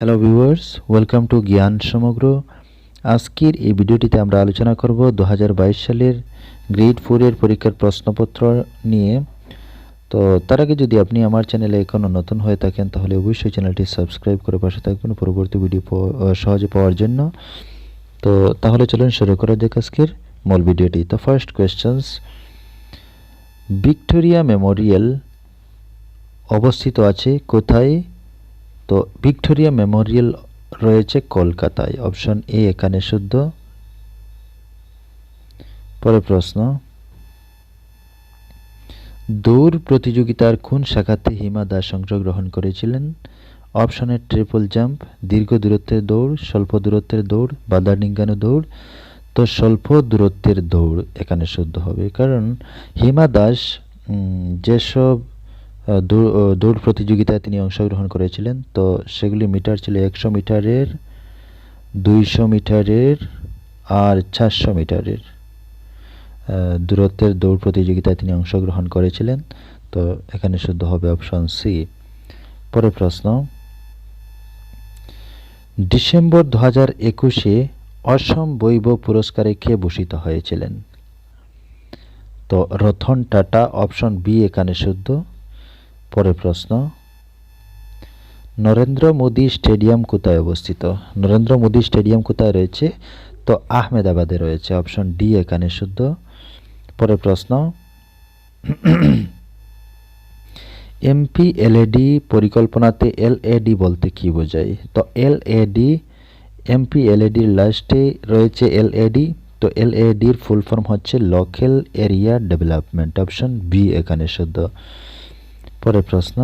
Hello viewers, welcome to জ্ঞান সমগ্র। আজকের এই ভিডিওটিতে আমরা আলোচনা করব 2022 সালের গ্রেড 4 এর পরীক্ষার প্রশ্নপত্র নিয়ে। তো তার আগে যদি আপনি আমার চ্যানেলে এখনও নতুন হয়ে থাকেন তাহলে অবশ্যই চ্যানেলটি সাবস্ক্রাইব করে পাশে থাকবেন পরবর্তী ভিডিও সহজে পাওয়ার জন্য। তো তাহলে চলুন শুরু করা যাক আজকের মূল ভিডিওটি। তো ফার্স্ট কোয়েশ্চেন্স, ভিক্টোরিয়া মেমোরিয়াল অবস্থিত আছে কোথায়? তো ভিক্টোরিয়া মেমোরিয়াল রয়েছে কলকাতায়। অপশন এ এখানে শুদ্ধ। পরের প্রশ্ন, দৌড় প্রতিযোগিতার কোন শাখাতে হিমা দাস অংশগ্রহণ করেছিলেন? অপশনে ট্রিপল জাম্প, দীর্ঘ দূরত্বের দৌড়, স্বল্প দূরত্বের দৌড়, বাধা ডিঙ্গানো দৌড়। তো স্বল্প দূরত্বের দৌড় এখানে শুদ্ধ হবে, কারণ হিমা দাস যেসব দৌড় প্রতিযোগিতায় তিনি অংশগ্রহণ করেছিলেন তো সেগুলি মিটার ছিল 100 মিটারের, 200 মিটারের আর 400 মিটারের দূরত্বের দৌড় প্রতিযোগিতায় তিনি অংশগ্রহণ করেছিলেন। তো এখানে শুদ্ধ হবে অপশন সি। পরের প্রশ্ন, ডিসেম্বর 2021-এ অসম বৈভব পুরস্কারে কে ভূষিত হয়েছিলেন? তো রতন টাটা। অপশন বি এখানে শুদ্ধ। পরের প্রশ্ন, নরেন্দ্র মোদী স্টেডিয়াম কোথায় অবস্থিত? নরেন্দ্র মোদী স্টেডিয়াম কোথায় রয়েছে? তো আহমেদাবাদে রয়েছে। অপশন ডি এখানে শুদ্ধ। পরের প্রশ্ন, এমপিএলএডি পরিকল্পনাতে এলএডি বলতে কি বোঝায়? তো এলএডি, এমপিএলএডির লাস্টে রয়েছে এলএডি। তো এলএডির ফুল ফর্ম হচ্ছে local area development. Option B এখানে শুদ্ধ। পরের প্রশ্ন,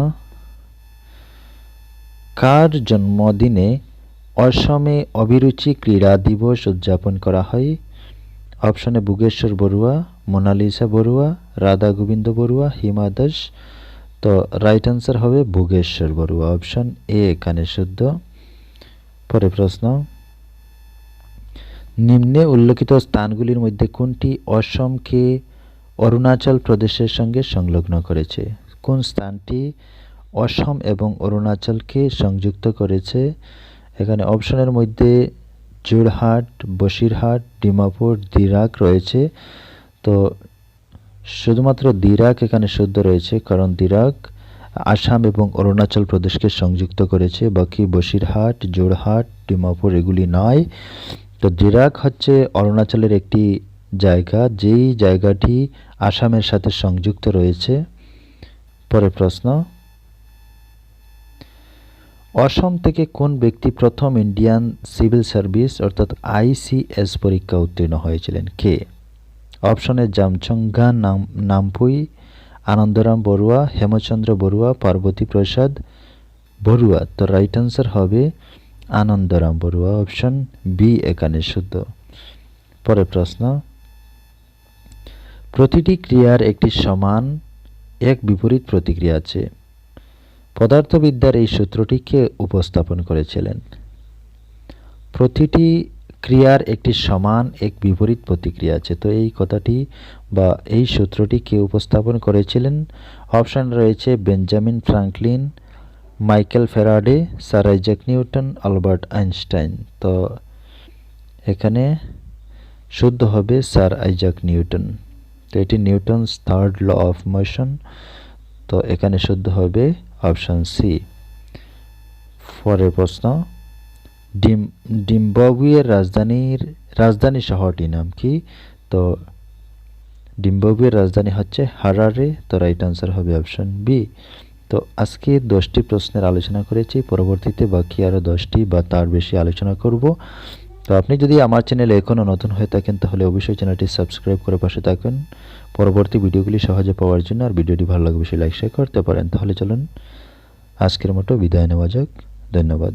কার জন্মদিনে অসমে অভিরুচি ক্রীড়া দিবস উদযাপন করা হয়? অপশনে ভোগেশ্বর বড়ুয়া, মোনালিসা বড়ুয়া, রাধা গোবিন্দ বড়ুয়া, হিমা দাস। তো রাইট অ্যান্সার হবে ভোগেশ্বর বড়ুয়া। অপশন এ এখানে শুদ্ধ। পরের প্রশ্ন, নিম্নে উল্লেখিত স্থানগুলির মধ্যে কোনটি অসমকে অরুণাচল প্রদেশের সঙ্গে সংলগ্ন করেছে? কোন স্থানটি অসম এবং অরুণাচলকে সংযুক্ত করেছে? এখানে অপশনের মধ্যে যোরহাট, বসিরহাট, ডিমাপুর, দিরাক রয়েছে। তো শুধুমাত্র দিরাক এখানে শুদ্ধ রয়েছে, কারণ দিরাক আসাম এবং অরুণাচল প্রদেশকে সংযুক্ত করেছে। বাকি বসিরহাট, যোরহাট, ডিমাপুর এগুলি নয়। তো দিরাক হচ্ছে অরুণাচলের একটি জায়গা, যেই জায়গাটি আসামের সাথে সংযুক্ত রয়েছে। পরের প্রশ্ন, অসম থেকে কোন ব্যক্তি প্রথম ইন্ডিয়ান সিভিল সার্ভিস অর্থাৎ আইসিএস পরীক্ষা উত্তীর্ণ হয়েছিলেন? কে? অপশনে জামচঙ্গা নামপুই, আনন্দরাম বড়ুয়া, হেমচন্দ্র বড়ুয়া, পার্বতী প্রসাদ বড়ুয়া। তো রাইট অ্যান্সার হবে আনন্দরাম বড়ুয়া। অপশন বি এখানে শুদ্ধ। পরের প্রশ্ন, প্রতিটি ক্রিয়ার একটি সমান এক বিপরীত প্রতিক্রিয়া আছে। পদার্থবিদ্যার এই সূত্রটি কে উপস্থাপন করেছিলেন? প্রতিটি ক্রিয়ার একটি সমান এক বিপরীত প্রতিক্রিয়া আছে। তো এই কথাটি বা এই সূত্রটি কে উপস্থাপন করেছিলেন? অপশন রয়েছে Benjamin Franklin, Michael Faraday, sir Isaac Newton, Albert Einstein. তো এখানে শুদ্ধ হবে স্যার আইজাক নিউটন। তো এটি Newton's third law of motion. তো এখানে শুদ্ধ হবে অপশন সি। পরের প্রশ্ন, জিম্বাবুয়ের রাজধানী শহরটির নাম কি? তো জিম্বাবুয়ের রাজধানী হচ্ছে হারারে। তো রাইট আনসার হবে অপশন বি। তো আজকে 10টি প্রশ্নের আলোচনা করেছি, পরবর্তীতে বাকি আরও 10টি বা তার বেশি আলোচনা করব। তো আপনি যদি আমার চ্যানেলে এখনও নতুন হয়ে থাকেন তাহলে অবশ্যই চ্যানেলটি সাবস্ক্রাইব করে পাশে থাকুন পরবর্তী ভিডিওগুলি সহজে পাওয়ার জন্য। আর ভিডিওটি ভালো লাগলে অবশ্যই লাইক শেয়ার করতে পারেন। তাহলে চলুন আজকের মতো বিদায় নেওয়া যাক। ধন্যবাদ।